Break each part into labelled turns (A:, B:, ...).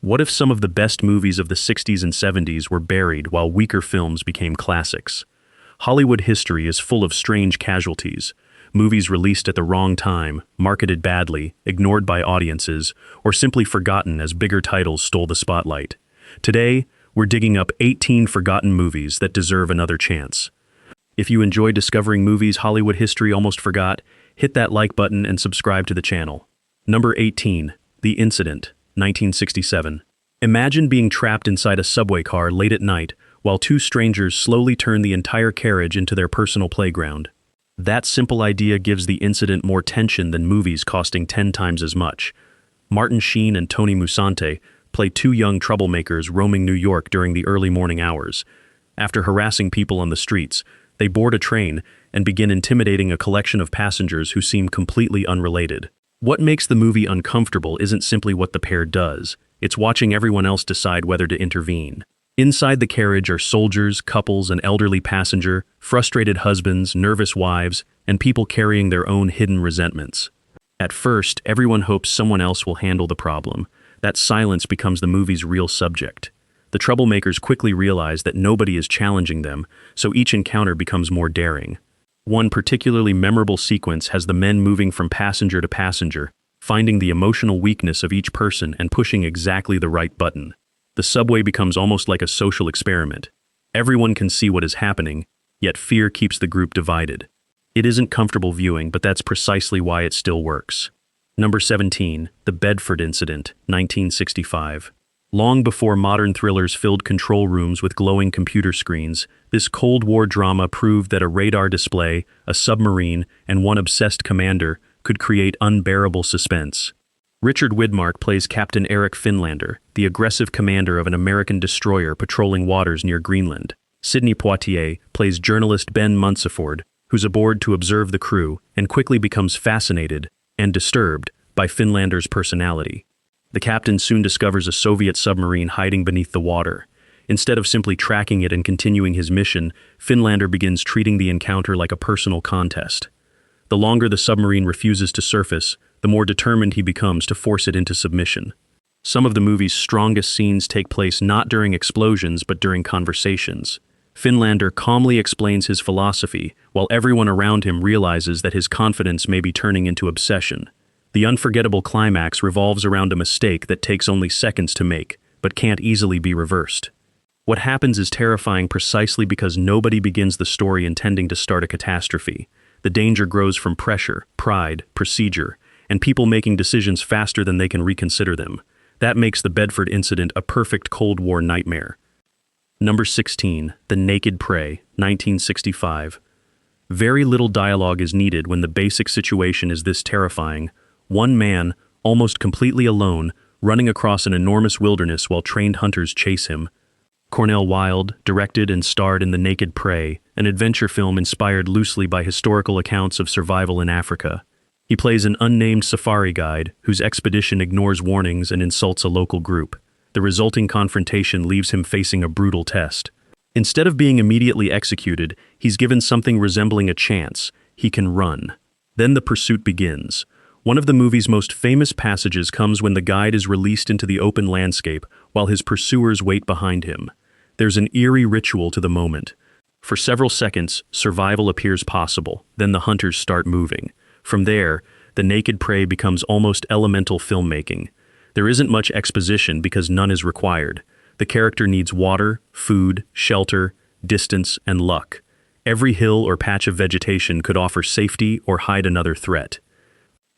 A: What if some of the best movies of the 60s and 70s were buried while weaker films became classics? Hollywood history is full of strange casualties. Movies released at the wrong time, marketed badly, ignored by audiences, or simply forgotten as bigger titles stole the spotlight. Today, we're digging up 18 forgotten movies that deserve another chance. If you enjoy discovering movies Hollywood history almost forgot, hit that like button and subscribe to the channel. Number 18. The Incident, 1967. Imagine being trapped inside a subway car late at night while two strangers slowly turn the entire carriage into their personal playground. That simple idea gives the incident more tension than movies costing 10 times as much. Martin Sheen and Tony Musante play two young troublemakers roaming New York during the early morning hours. After harassing people on the streets, they board a train and begin intimidating a collection of passengers who seem completely unrelated. What makes the movie uncomfortable isn't simply what the pair does, it's watching everyone else decide whether to intervene. Inside the carriage are soldiers, couples, an elderly passenger, frustrated husbands, nervous wives, and people carrying their own hidden resentments. At first, everyone hopes someone else will handle the problem. That silence becomes the movie's real subject. The troublemakers quickly realize that nobody is challenging them, so each encounter becomes more daring. One particularly memorable sequence has the men moving from passenger to passenger, finding the emotional weakness of each person and pushing exactly the right button. The subway becomes almost like a social experiment. Everyone can see what is happening, yet fear keeps the group divided. It isn't comfortable viewing, but that's precisely why it still works. Number 17. The Bedford Incident, 1965. Long before modern thrillers filled control rooms with glowing computer screens, this Cold War drama proved that a radar display, a submarine, and one obsessed commander could create unbearable suspense. Richard Widmark plays Captain Eric Finlander, the aggressive commander of an American destroyer patrolling waters near Greenland. Sidney Poitier plays journalist Ben Munsiford, who's aboard to observe the crew and quickly becomes fascinated and disturbed by Finlander's personality. The captain soon discovers a Soviet submarine hiding beneath the water. Instead of simply tracking it and continuing his mission, Finlander begins treating the encounter like a personal contest. The longer the submarine refuses to surface, the more determined he becomes to force it into submission. Some of the movie's strongest scenes take place not during explosions but during conversations. Finlander calmly explains his philosophy, while everyone around him realizes that his confidence may be turning into obsession. The unforgettable climax revolves around a mistake that takes only seconds to make, but can't easily be reversed. What happens is terrifying precisely because nobody begins the story intending to start a catastrophe. The danger grows from pressure, pride, procedure, and people making decisions faster than they can reconsider them. That makes the Bedford Incident a perfect Cold War nightmare. Number 16. The Naked Prey, 1965. Very little dialogue is needed when the basic situation is this terrifying. One man, almost completely alone, running across an enormous wilderness while trained hunters chase him. Cornel Wilde directed and starred in The Naked Prey, an adventure film inspired loosely by historical accounts of survival in Africa. He plays an unnamed safari guide whose expedition ignores warnings and insults a local group. The resulting confrontation leaves him facing a brutal test. Instead of being immediately executed, he's given something resembling a chance. He can run. Then the pursuit begins. One of the movie's most famous passages comes when the guide is released into the open landscape while his pursuers wait behind him. There's an eerie ritual to the moment. For several seconds, survival appears possible, then the hunters start moving. From there, The Naked Prey becomes almost elemental filmmaking. There isn't much exposition because none is required. The character needs water, food, shelter, distance, and luck. Every hill or patch of vegetation could offer safety or hide another threat.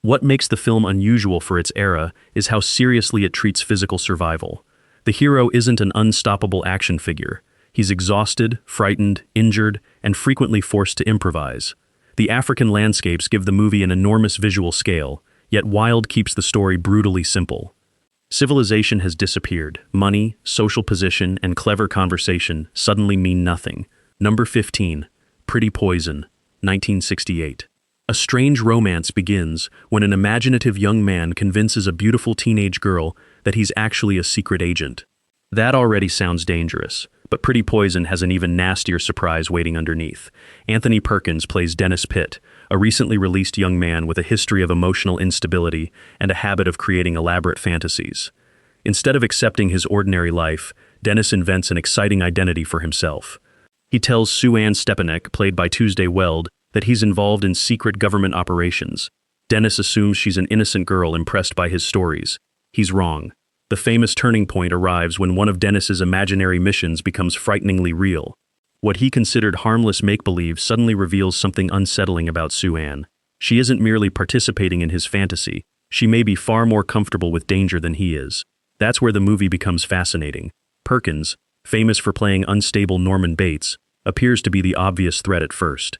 A: What makes the film unusual for its era is how seriously it treats physical survival. The hero isn't an unstoppable action figure. He's exhausted, frightened, injured, and frequently forced to improvise. The African landscapes give the movie an enormous visual scale, yet Wilde keeps the story brutally simple. Civilization has disappeared. Money, social position, and clever conversation suddenly mean nothing. Number 15. Pretty Poison, 1968. A strange romance begins when an imaginative young man convinces a beautiful teenage girl that he's actually a secret agent. That already sounds dangerous, but Pretty Poison has an even nastier surprise waiting underneath. Anthony Perkins plays Dennis Pitt, a recently released young man with a history of emotional instability and a habit of creating elaborate fantasies. Instead of accepting his ordinary life, Dennis invents an exciting identity for himself. He tells Sue-Ann Stepanek, played by Tuesday Weld, that he's involved in secret government operations. Dennis assumes she's an innocent girl impressed by his stories. He's wrong. The famous turning point arrives when one of Dennis's imaginary missions becomes frighteningly real. What he considered harmless make-believe suddenly reveals something unsettling about Sue-Ann. She isn't merely participating in his fantasy. She may be far more comfortable with danger than he is. That's where the movie becomes fascinating. Perkins, famous for playing unstable Norman Bates, appears to be the obvious threat at first.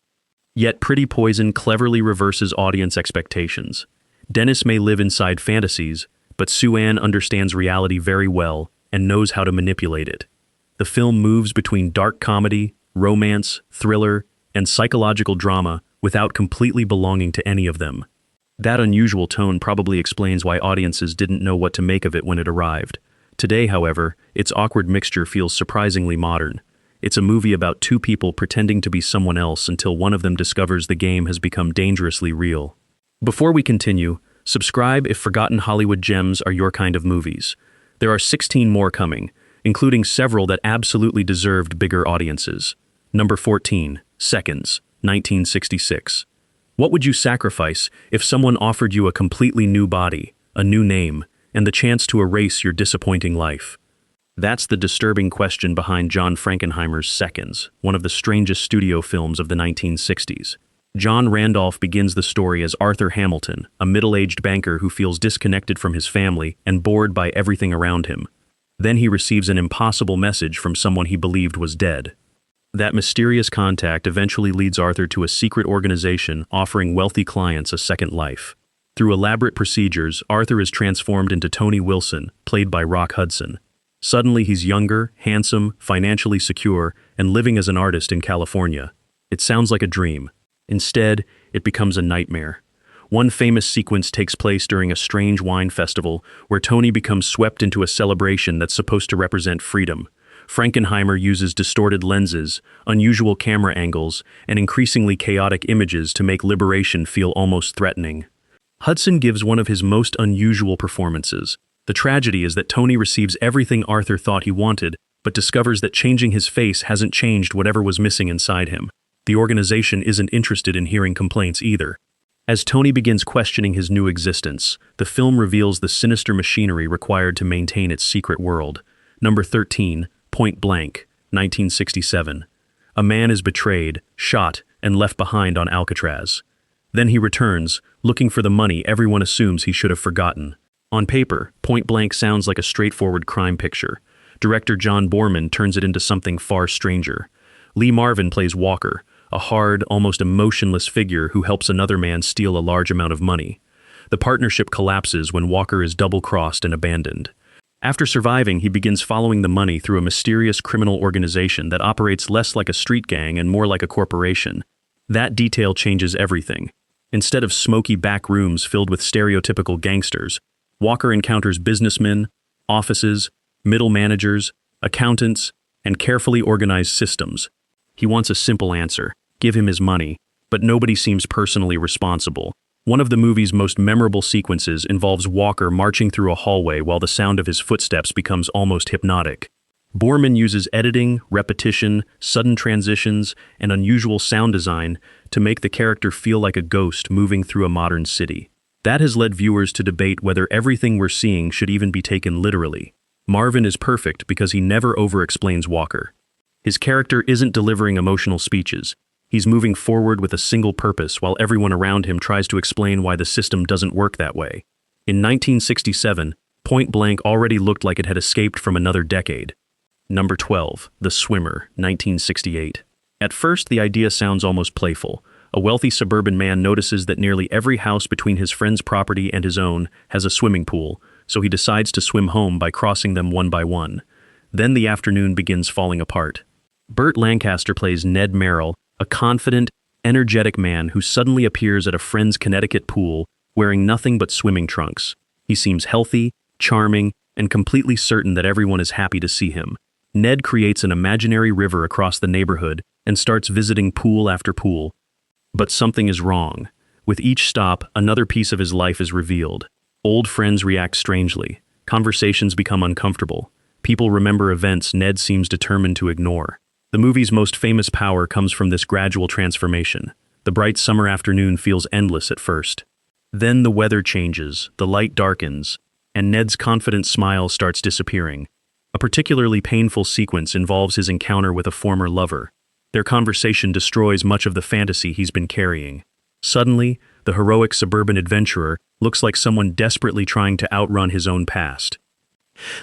A: Yet Pretty Poison cleverly reverses audience expectations. Dennis may live inside fantasies, but Sue-Ann understands reality very well and knows how to manipulate it. The film moves between dark comedy, romance, thriller, and psychological drama without completely belonging to any of them. That unusual tone probably explains why audiences didn't know what to make of it when it arrived. Today, however, its awkward mixture feels surprisingly modern. It's a movie about two people pretending to be someone else until one of them discovers the game has become dangerously real. Before we continue, subscribe if forgotten Hollywood gems are your kind of movies. There are 16 more coming, including several that absolutely deserved bigger audiences. Number 14, Seconds, 1966. What would you sacrifice if someone offered you a completely new body, a new name, and the chance to erase your disappointing life? That's the disturbing question behind John Frankenheimer's Seconds, one of the strangest studio films of the 1960s. John Randolph begins the story as Arthur Hamilton, a middle-aged banker who feels disconnected from his family and bored by everything around him. Then he receives an impossible message from someone he believed was dead. That mysterious contact eventually leads Arthur to a secret organization offering wealthy clients a second life. Through elaborate procedures, Arthur is transformed into Tony Wilson, played by Rock Hudson. Suddenly he's younger, handsome, financially secure, and living as an artist in California. It sounds like a dream. Instead, it becomes a nightmare. One famous sequence takes place during a strange wine festival where Tony becomes swept into a celebration that's supposed to represent freedom. Frankenheimer uses distorted lenses, unusual camera angles, and increasingly chaotic images to make liberation feel almost threatening. Hudson gives one of his most unusual performances. The tragedy is that Tony receives everything Arthur thought he wanted, but discovers that changing his face hasn't changed whatever was missing inside him. The organization isn't interested in hearing complaints either. As Tony begins questioning his new existence, the film reveals the sinister machinery required to maintain its secret world. Number 13, Point Blank, 1967. A man is betrayed, shot, and left behind on Alcatraz. Then he returns, looking for the money everyone assumes he should have forgotten. On paper, Point Blank sounds like a straightforward crime picture. Director John Boorman turns it into something far stranger. Lee Marvin plays Walker, a hard, almost emotionless figure who helps another man steal a large amount of money. The partnership collapses when Walker is double-crossed and abandoned. After surviving, he begins following the money through a mysterious criminal organization that operates less like a street gang and more like a corporation. That detail changes everything. Instead of smoky back rooms filled with stereotypical gangsters, Walker encounters businessmen, offices, middle managers, accountants, and carefully organized systems. He wants a simple answer: give him his money, but nobody seems personally responsible. One of the movie's most memorable sequences involves Walker marching through a hallway while the sound of his footsteps becomes almost hypnotic. Boorman uses editing, repetition, sudden transitions, and unusual sound design to make the character feel like a ghost moving through a modern city. That has led viewers to debate whether everything we're seeing should even be taken literally. Marvin is perfect because he never over-explains Walker. His character isn't delivering emotional speeches. He's moving forward with a single purpose while everyone around him tries to explain why the system doesn't work that way. In 1967, Point Blank already looked like it had escaped from another decade. Number 12, The Swimmer, 1968. At first, the idea sounds almost playful. A wealthy suburban man notices that nearly every house between his friend's property and his own has a swimming pool, so he decides to swim home by crossing them one by one. Then the afternoon begins falling apart. Burt Lancaster plays Ned Merrill, a confident, energetic man who suddenly appears at a friend's Connecticut pool wearing nothing but swimming trunks. He seems healthy, charming, and completely certain that everyone is happy to see him. Ned creates an imaginary river across the neighborhood and starts visiting pool after pool. But something is wrong. With each stop, another piece of his life is revealed. Old friends react strangely. Conversations become uncomfortable. People remember events Ned seems determined to ignore. The movie's most famous power comes from this gradual transformation. The bright summer afternoon feels endless at first. Then the weather changes, the light darkens, and Ned's confident smile starts disappearing. A particularly painful sequence involves his encounter with a former lover. Their conversation destroys much of the fantasy he's been carrying. Suddenly, the heroic suburban adventurer looks like someone desperately trying to outrun his own past.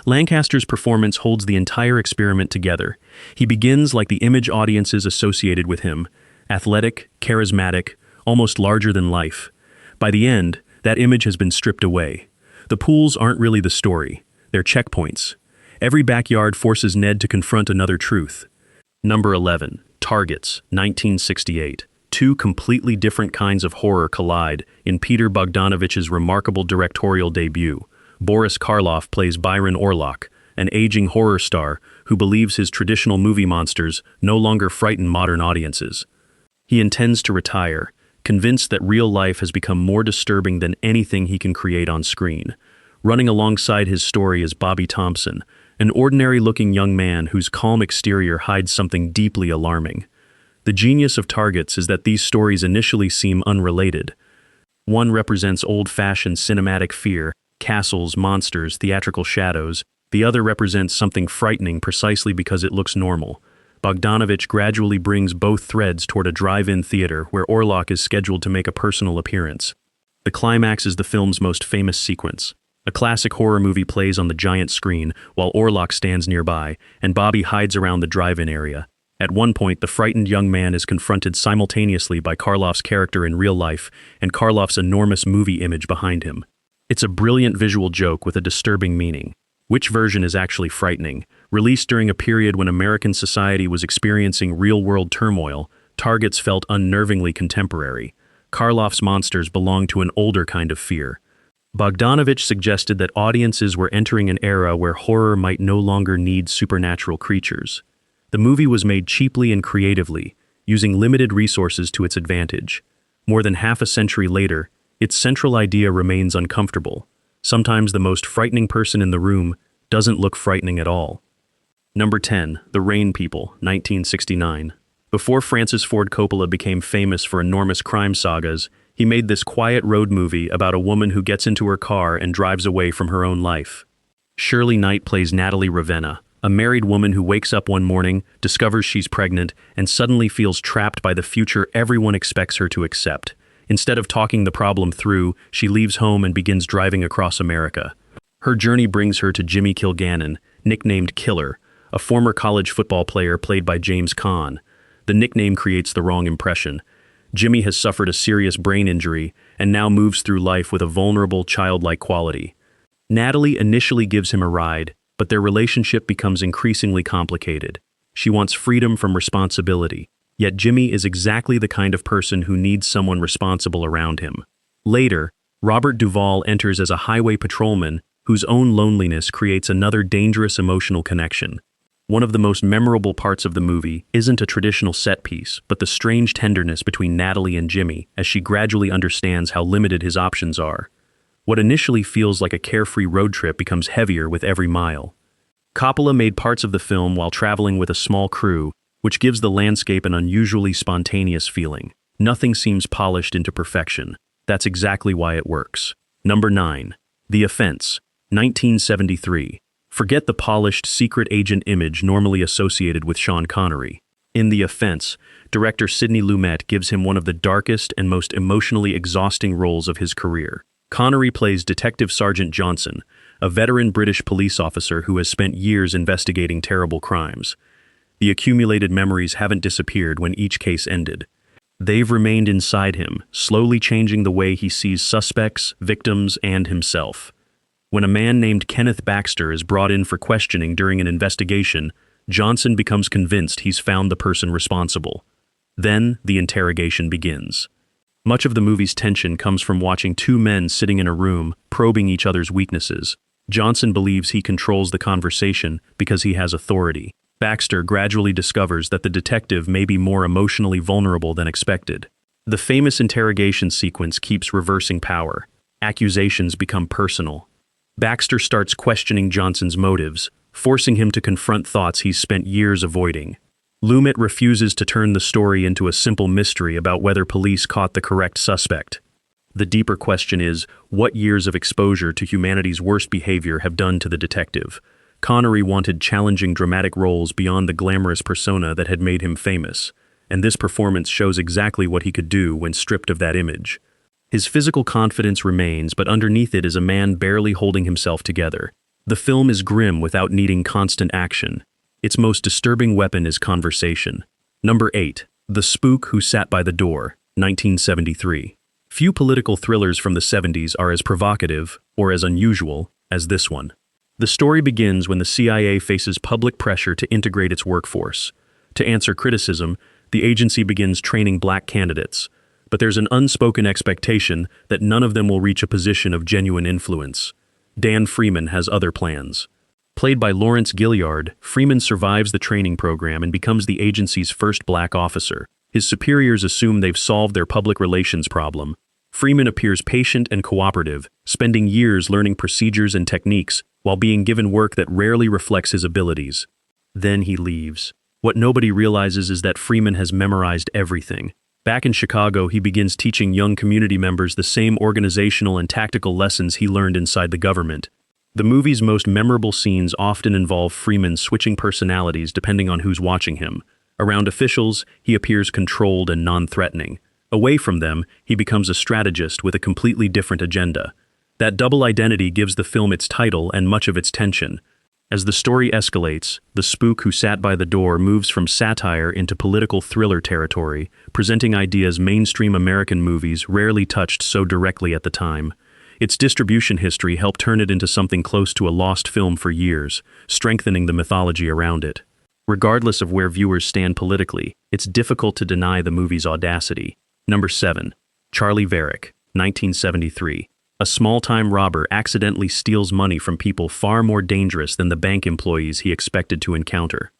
A: Lancaster's performance holds the entire experiment together. He begins like the image audiences associated with him, athletic, charismatic, almost larger than life. By the end, that image has been stripped away. The pools aren't really the story, they're checkpoints. Every backyard forces Ned to confront another truth. Number 11. Targets, 1968. Two completely different kinds of horror collide in Peter Bogdanovich's remarkable directorial debut. Boris Karloff plays Byron Orlok, an aging horror star who believes his traditional movie monsters no longer frighten modern audiences. He intends to retire, convinced that real life has become more disturbing than anything he can create on screen. Running alongside his story is Bobby Thompson, an ordinary-looking young man whose calm exterior hides something deeply alarming. The genius of Targets is that these stories initially seem unrelated. One represents old-fashioned cinematic fear, castles, monsters, theatrical shadows. The other represents something frightening precisely because it looks normal. Bogdanovich gradually brings both threads toward a drive-in theater where Orlok is scheduled to make a personal appearance. The climax is the film's most famous sequence. A classic horror movie plays on the giant screen while Orlok stands nearby, and Bobby hides around the drive-in area. At one point, the frightened young man is confronted simultaneously by Karloff's character in real life and Karloff's enormous movie image behind him. It's a brilliant visual joke with a disturbing meaning. Which version is actually frightening? Released during a period when American society was experiencing real-world turmoil, Targets felt unnervingly contemporary. Karloff's monsters belong to an older kind of fear. Bogdanovich suggested that audiences were entering an era where horror might no longer need supernatural creatures. The movie was made cheaply and creatively, using limited resources to its advantage. More than half a century later, its central idea remains uncomfortable. Sometimes the most frightening person in the room doesn't look frightening at all. Number 10. The Rain People, 1969. Before Francis Ford Coppola became famous for enormous crime sagas, he made this quiet road movie about a woman who gets into her car and drives away from her own life. Shirley Knight plays Natalie Ravenna, a married woman who wakes up one morning, discovers she's pregnant, and suddenly feels trapped by the future everyone expects her to accept. Instead of talking the problem through, she leaves home and begins driving across America. Her journey brings her to Jimmy Kilgannon, nicknamed Killer, a former college football player played by James Caan. The nickname creates the wrong impression. Jimmy has suffered a serious brain injury and now moves through life with a vulnerable, childlike quality. Natalie initially gives him a ride, but their relationship becomes increasingly complicated. She wants freedom from responsibility, yet Jimmy is exactly the kind of person who needs someone responsible around him. Later, Robert Duvall enters as a highway patrolman whose own loneliness creates another dangerous emotional connection. One of the most memorable parts of the movie isn't a traditional set piece, but the strange tenderness between Natalie and Jimmy as she gradually understands how limited his options are. What initially feels like a carefree road trip becomes heavier with every mile. Coppola made parts of the film while traveling with a small crew, which gives the landscape an unusually spontaneous feeling. Nothing seems polished into perfection. That's exactly why it works. Number 9. The Offense, 1973. Forget the polished secret agent image normally associated with Sean Connery. In The Offense, director Sidney Lumet gives him one of the darkest and most emotionally exhausting roles of his career. Connery plays Detective Sergeant Johnson, a veteran British police officer who has spent years investigating terrible crimes. The accumulated memories haven't disappeared when each case ended. They've remained inside him, slowly changing the way he sees suspects, victims, and himself. When a man named Kenneth Baxter is brought in for questioning during an investigation, Johnson becomes convinced he's found the person responsible. Then, the interrogation begins. Much of the movie's tension comes from watching two men sitting in a room, probing each other's weaknesses. Johnson believes he controls the conversation because he has authority. Baxter gradually discovers that the detective may be more emotionally vulnerable than expected. The famous interrogation sequence keeps reversing power. Accusations become personal. Baxter starts questioning Johnson's motives, forcing him to confront thoughts he's spent years avoiding. Lumet refuses to turn the story into a simple mystery about whether police caught the correct suspect. The deeper question is, what years of exposure to humanity's worst behavior have done to the detective? Connery wanted challenging dramatic roles beyond the glamorous persona that had made him famous, and this performance shows exactly what he could do when stripped of that image. His physical confidence remains, but underneath it is a man barely holding himself together. The film is grim without needing constant action. Its most disturbing weapon is conversation. Number 8. The Spook Who Sat by the Door, 1973. Few political thrillers from the 70s are as provocative, or as unusual, as this one. The story begins when the CIA faces public pressure to integrate its workforce. To answer criticism, the agency begins training black candidates, but there's an unspoken expectation that none of them will reach a position of genuine influence. Dan Freeman has other plans. Played by Lawrence Gilliard, Freeman survives the training program and becomes the agency's first black officer. His superiors assume they've solved their public relations problem. Freeman appears patient and cooperative, spending years learning procedures and techniques while being given work that rarely reflects his abilities. Then he leaves. What nobody realizes is that Freeman has memorized everything. Back in Chicago, he begins teaching young community members the same organizational and tactical lessons he learned inside the government. The movie's most memorable scenes often involve Freeman switching personalities depending on who's watching him. Around officials, he appears controlled and non-threatening. Away from them, he becomes a strategist with a completely different agenda. That double identity gives the film its title and much of its tension. As the story escalates, The Spook Who Sat by the Door moves from satire into political thriller territory, presenting ideas mainstream American movies rarely touched so directly at the time. Its distribution history helped turn it into something close to a lost film for years, strengthening the mythology around it. Regardless of where viewers stand politically, it's difficult to deny the movie's audacity. Number 7. Charlie Varick, 1973. A small-time robber accidentally steals money from people far more dangerous than the bank employees he expected to encounter.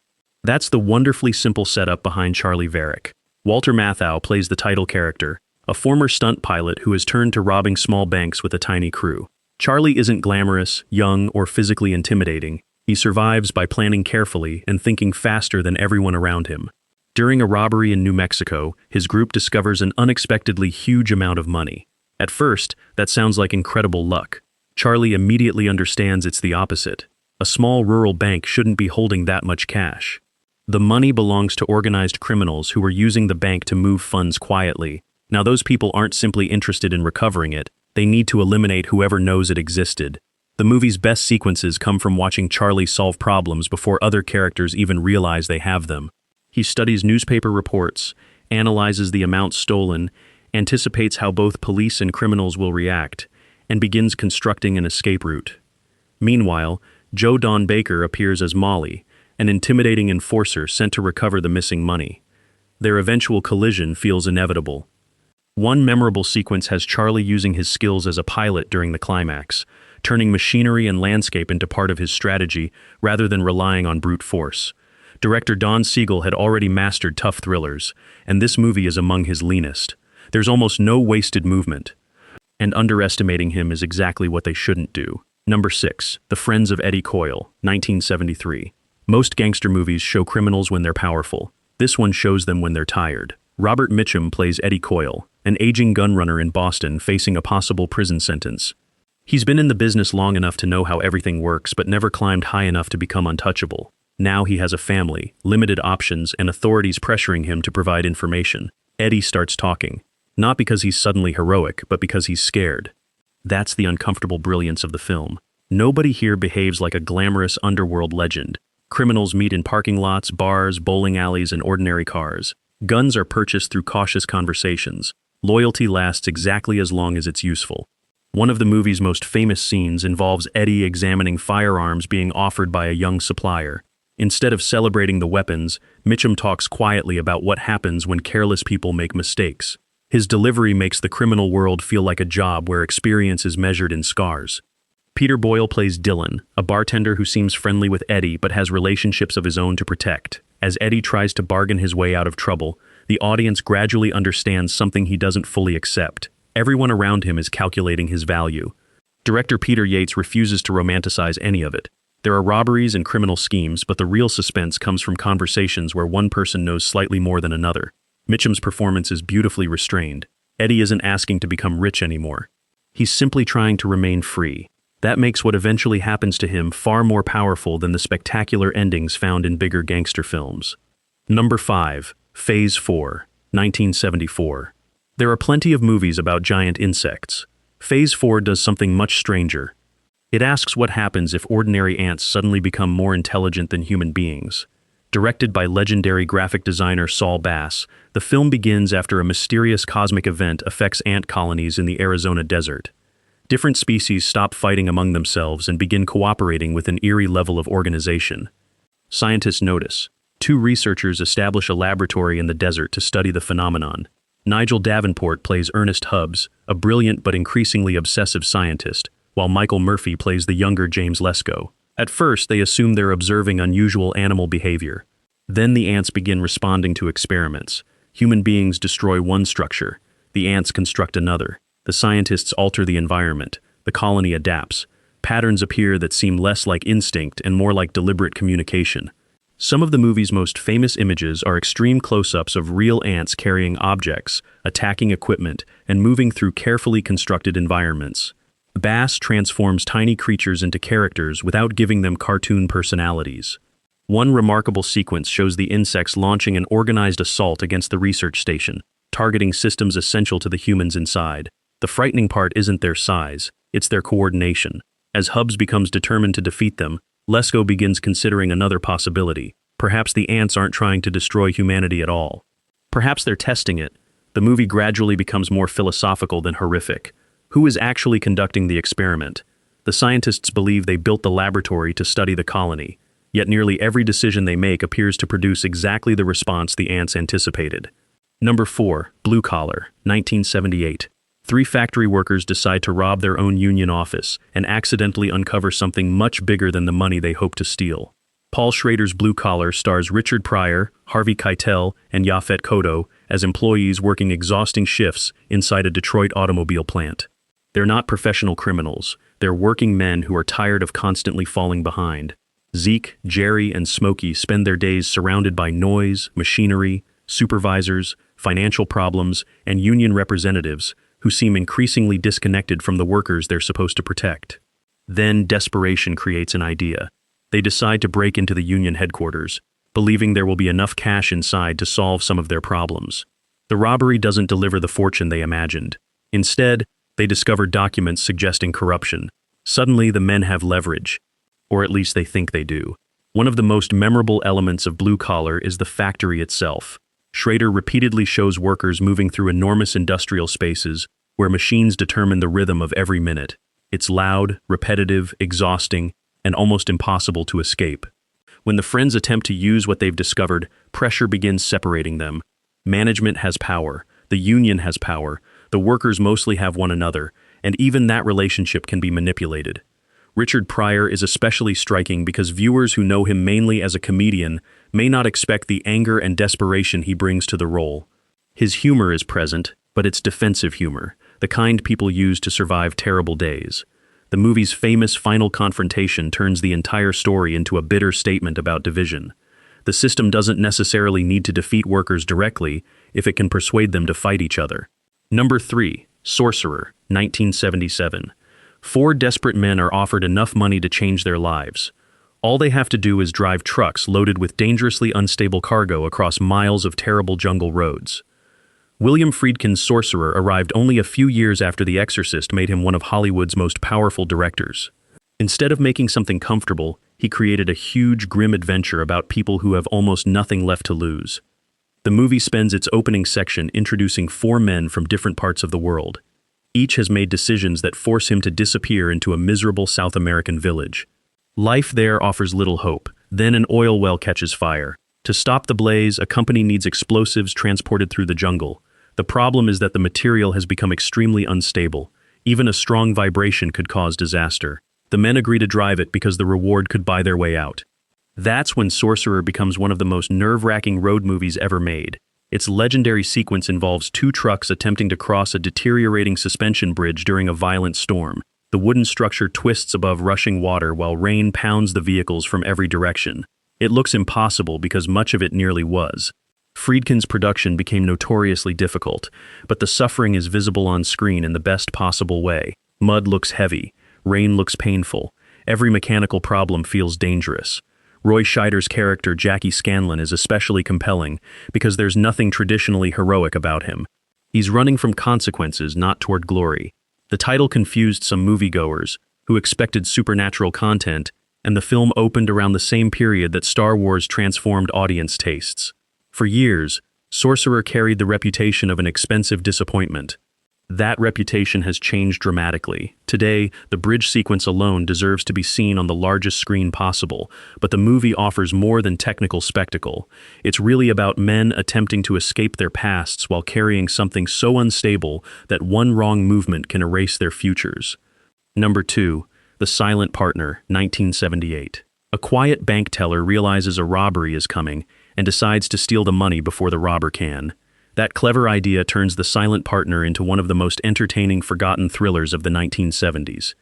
A: That's the wonderfully simple setup behind Charlie Varick. Walter Matthau plays the title character, a former stunt pilot who has turned to robbing small banks with a tiny crew. Charlie isn't glamorous, young, or physically intimidating. He survives by planning carefully and thinking faster than everyone around him. During a robbery in New Mexico, his group discovers an unexpectedly huge amount of money. At first, that sounds like incredible luck. Charlie immediately understands it's the opposite. A small rural bank shouldn't be holding that much cash. The money belongs to organized criminals who were using the bank to move funds quietly. Now those people aren't simply interested in recovering it, they need to eliminate whoever knows it existed. The movie's best sequences come from watching Charlie solve problems before other characters even realize they have them. He studies newspaper reports, analyzes the amount stolen, anticipates how both police and criminals will react, and begins constructing an escape route. Meanwhile, Joe Don Baker appears as Molly, an intimidating enforcer sent to recover the missing money. Their eventual collision feels inevitable. One memorable sequence has Charlie using his skills as a pilot during the climax, turning machinery and landscape into part of his strategy rather than relying on brute force. Director Don Siegel had already mastered tough thrillers, and this movie is among his leanest. There's almost no wasted movement, and underestimating him is exactly what they shouldn't do. Number 6. The Friends of Eddie Coyle, 1973. Most gangster movies show criminals when they're powerful. This one shows them when they're tired. Robert Mitchum plays Eddie Coyle, an aging gunrunner in Boston facing a possible prison sentence. He's been in the business long enough to know how everything works, but never climbed high enough to become untouchable. Now he has a family, limited options, and authorities pressuring him to provide information. Eddie starts talking. Not because he's suddenly heroic, but because he's scared. That's the uncomfortable brilliance of the film. Nobody here behaves like a glamorous underworld legend. Criminals meet in parking lots, bars, bowling alleys, and ordinary cars. Guns are purchased through cautious conversations. Loyalty lasts exactly as long as it's useful. One of the movie's most famous scenes involves Eddie examining firearms being offered by a young supplier. Instead of celebrating the weapons, Mitchum talks quietly about what happens when careless people make mistakes. His delivery makes the criminal world feel like a job where experience is measured in scars. Peter Boyle plays Dylan, a bartender who seems friendly with Eddie but has relationships of his own to protect. As Eddie tries to bargain his way out of trouble, the audience gradually understands something he doesn't fully accept. Everyone around him is calculating his value. Director Peter Yates refuses to romanticize any of it. There are robberies and criminal schemes, but the real suspense comes from conversations where one person knows slightly more than another. Mitchum's performance is beautifully restrained. Eddie isn't asking to become rich anymore. He's simply trying to remain free. That makes what eventually happens to him far more powerful than the spectacular endings found in bigger gangster films. Number 5. Phase 4, 1974. There are plenty of movies about giant insects. Phase 4 does something much stranger. It asks what happens if ordinary ants suddenly become more intelligent than human beings. Directed by legendary graphic designer Saul Bass, the film begins after a mysterious cosmic event affects ant colonies in the Arizona desert. Different species stop fighting among themselves and begin cooperating with an eerie level of organization. Scientists notice. 2 researchers establish a laboratory in the desert to study the phenomenon. Nigel Davenport plays Ernest Hubbs, a brilliant but increasingly obsessive scientist, while Michael Murphy plays the younger James Lesko. At first, they assume they're observing unusual animal behavior. Then the ants begin responding to experiments. Human beings destroy one structure. The ants construct another. The scientists alter the environment. The colony adapts. Patterns appear that seem less like instinct and more like deliberate communication. Some of the movie's most famous images are extreme close-ups of real ants carrying objects, attacking equipment, and moving through carefully constructed environments. Bass transforms tiny creatures into characters without giving them cartoon personalities. One remarkable sequence shows the insects launching an organized assault against the research station, targeting systems essential to the humans inside. The frightening part isn't their size, it's their coordination. As Hubbs becomes determined to defeat them, Lesko begins considering another possibility. Perhaps the ants aren't trying to destroy humanity at all. Perhaps they're testing it. The movie gradually becomes more philosophical than horrific. Who is actually conducting the experiment? The scientists believe they built the laboratory to study the colony, yet nearly every decision they make appears to produce exactly the response the ants anticipated. Number 4. Blue Collar, 1978. 3 factory workers decide to rob their own union office and accidentally uncover something much bigger than the money they hope to steal. Paul Schrader's Blue Collar stars Richard Pryor, Harvey Keitel, and Yaphet Kotto as employees working exhausting shifts inside a Detroit automobile plant. They're not professional criminals. They're working men who are tired of constantly falling behind. Zeke, Jerry, and Smokey spend their days surrounded by noise, machinery, supervisors, financial problems, and union representatives who seem increasingly disconnected from the workers they're supposed to protect. Then desperation creates an idea. They decide to break into the union headquarters, believing there will be enough cash inside to solve some of their problems. The robbery doesn't deliver the fortune they imagined. Instead, they discover documents suggesting corruption. Suddenly, the men have leverage, or at least they think they do. One of the most memorable elements of Blue Collar is the factory itself. Schrader repeatedly shows workers moving through enormous industrial spaces where machines determine the rhythm of every minute. It's loud, repetitive, exhausting, and almost impossible to escape. When the friends attempt to use what they've discovered, pressure begins separating them. Management has power, the union has power, the workers mostly have one another, and even that relationship can be manipulated. Richard Pryor is especially striking because viewers who know him mainly as a comedian may not expect the anger and desperation he brings to the role. His humor is present, but it's defensive humor, the kind people use to survive terrible days. The movie's famous final confrontation turns the entire story into a bitter statement about division. The system doesn't necessarily need to defeat workers directly if it can persuade them to fight each other. Number 3. Sorcerer, 1977. 4 desperate men are offered enough money to change their lives. All they have to do is drive trucks loaded with dangerously unstable cargo across miles of terrible jungle roads. William Friedkin's Sorcerer arrived only a few years after The Exorcist made him one of Hollywood's most powerful directors. Instead of making something comfortable, he created a huge, grim adventure about people who have almost nothing left to lose. The movie spends its opening section introducing 4 men from different parts of the world. Each has made decisions that force him to disappear into a miserable South American village. Life there offers little hope. Then an oil well catches fire. To stop the blaze, a company needs explosives transported through the jungle. The problem is that the material has become extremely unstable. Even a strong vibration could cause disaster. The men agree to drive it because the reward could buy their way out. That's when Sorcerer becomes one of the most nerve-wracking road movies ever made. Its legendary sequence involves 2 trucks attempting to cross a deteriorating suspension bridge during a violent storm. The wooden structure twists above rushing water while rain pounds the vehicles from every direction. It looks impossible because much of it nearly was. Friedkin's production became notoriously difficult, but the suffering is visible on screen in the best possible way. Mud looks heavy, rain looks painful, every mechanical problem feels dangerous. Roy Scheider's character Jackie Scanlon is especially compelling because there's nothing traditionally heroic about him. He's running from consequences, not toward glory. The title confused some moviegoers who expected supernatural content, and the film opened around the same period that Star Wars transformed audience tastes. For years, Sorcerer carried the reputation of an expensive disappointment. That reputation has changed dramatically. Today, the bridge sequence alone deserves to be seen on the largest screen possible, but the movie offers more than technical spectacle. It's really about men attempting to escape their pasts while carrying something so unstable that one wrong movement can erase their futures. Number 2. The Silent Partner, 1978. A quiet bank teller realizes a robbery is coming and decides to steal the money before the robber can. That clever idea turns The Silent Partner into one of the most entertaining forgotten thrillers of the 1970s.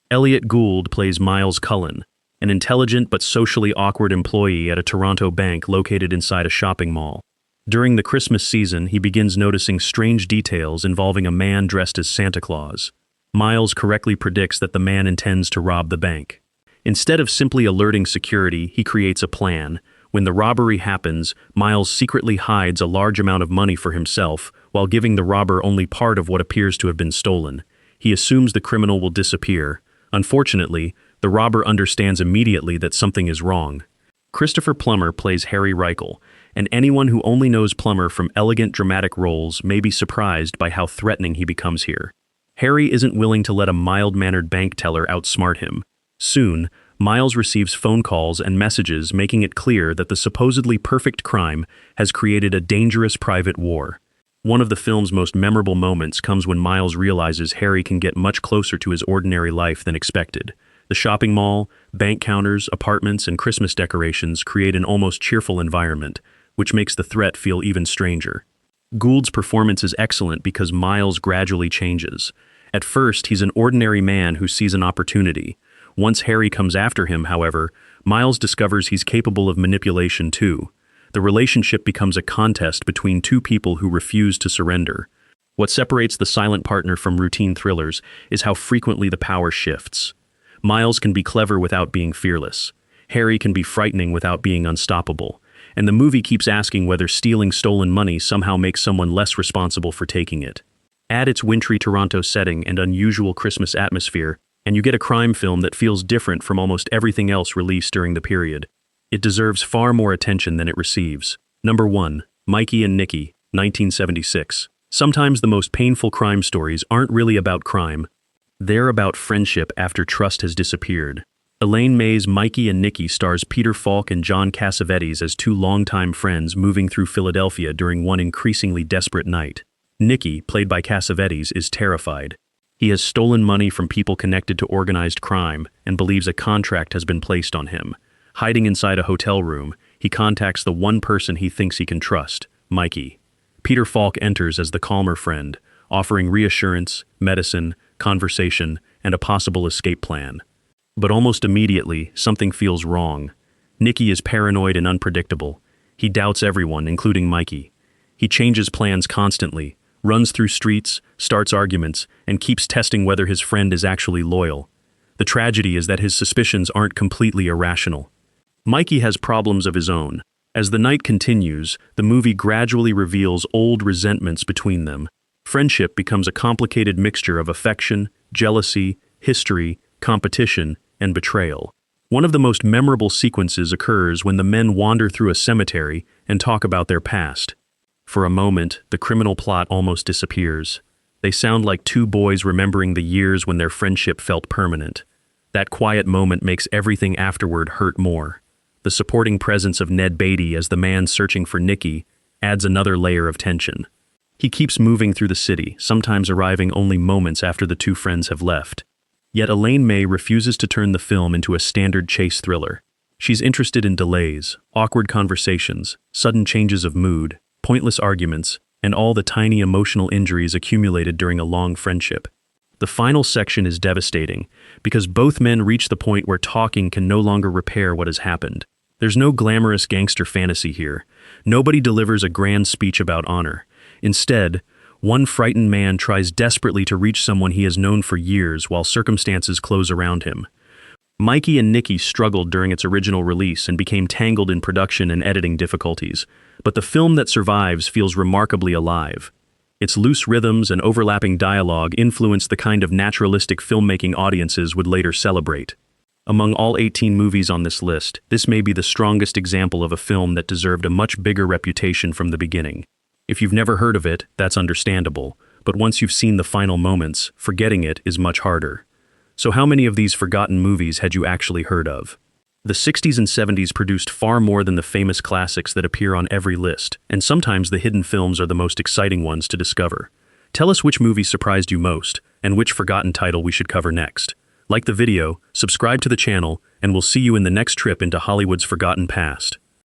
A: Elliot Gould plays Miles Cullen, an intelligent but socially awkward employee at a Toronto bank located inside a shopping mall. During the Christmas season, he begins noticing strange details involving a man dressed as Santa Claus. Miles correctly predicts that the man intends to rob the bank. Instead of simply alerting security, he creates a plan. When the robbery happens, Miles secretly hides a large amount of money for himself, while giving the robber only part of what appears to have been stolen. He assumes the criminal will disappear. Unfortunately, the robber understands immediately that something is wrong. Christopher Plummer plays Harry Reichel, and anyone who only knows Plummer from elegant dramatic roles may be surprised by how threatening he becomes here. Harry isn't willing to let a mild-mannered bank teller outsmart him. Soon, Miles receives phone calls and messages making it clear that the supposedly perfect crime has created a dangerous private war. One of the film's most memorable moments comes when Miles realizes Harry can get much closer to his ordinary life than expected. The shopping mall, bank counters, apartments, and Christmas decorations create an almost cheerful environment, which makes the threat feel even stranger. Gould's performance is excellent because Miles gradually changes. At first, he's an ordinary man who sees an opportunity. Once Harry comes after him, however, Miles discovers he's capable of manipulation too. The relationship becomes a contest between two people who refuse to surrender. What separates The Silent Partner from routine thrillers is how frequently the power shifts. Miles can be clever without being fearless. Harry can be frightening without being unstoppable. And the movie keeps asking whether stealing stolen money somehow makes someone less responsible for taking it. Add its wintry Toronto setting and unusual Christmas atmosphere, and you get a crime film that feels different from almost everything else released during the period. It deserves far more attention than it receives. Number 1. Mikey and Nicky, 1976. Sometimes the most painful crime stories aren't really about crime. They're about friendship after trust has disappeared. Elaine May's Mikey and Nicky stars Peter Falk and John Cassavetes as two longtime friends moving through Philadelphia during one increasingly desperate night. Nicky, played by Cassavetes, is terrified. He has stolen money from people connected to organized crime and believes a contract has been placed on him. Hiding inside a hotel room, he contacts the one person he thinks he can trust, Mikey. Peter Falk enters as the calmer friend, offering reassurance, medicine, conversation, and a possible escape plan. But almost immediately, something feels wrong. Nicky is paranoid and unpredictable. He doubts everyone, including Mikey. He changes plans constantly, runs through streets, starts arguments, and keeps testing whether his friend is actually loyal. The tragedy is that his suspicions aren't completely irrational. Mikey has problems of his own. As the night continues, the movie gradually reveals old resentments between them. Friendship becomes a complicated mixture of affection, jealousy, history, competition, and betrayal. One of the most memorable sequences occurs when the men wander through a cemetery and talk about their past. For a moment, the criminal plot almost disappears. They sound like two boys remembering the years when their friendship felt permanent. That quiet moment makes everything afterward hurt more. The supporting presence of Ned Beatty as the man searching for Nicky adds another layer of tension. He keeps moving through the city, sometimes arriving only moments after the two friends have left. Yet Elaine May refuses to turn the film into a standard chase thriller. She's interested in delays, awkward conversations, sudden changes of mood, pointless arguments, and all the tiny emotional injuries accumulated during a long friendship. The final section is devastating, because both men reach the point where talking can no longer repair what has happened. There's no glamorous gangster fantasy here. Nobody delivers a grand speech about honor. Instead, one frightened man tries desperately to reach someone he has known for years while circumstances close around him. Mikey and Nikki struggled during its original release and became tangled in production and editing difficulties, but the film that survives feels remarkably alive. Its loose rhythms and overlapping dialogue influenced the kind of naturalistic filmmaking audiences would later celebrate. Among all 18 movies on this list, this may be the strongest example of a film that deserved a much bigger reputation from the beginning. If you've never heard of it, that's understandable, but once you've seen the final moments, forgetting it is much harder. So how many of these forgotten movies had you actually heard of? The 60s and 70s produced far more than the famous classics that appear on every list, and sometimes the hidden films are the most exciting ones to discover. Tell us which movie surprised you most, and which forgotten title we should cover next. Like the video, subscribe to the channel, and we'll see you in the next trip into Hollywood's forgotten past.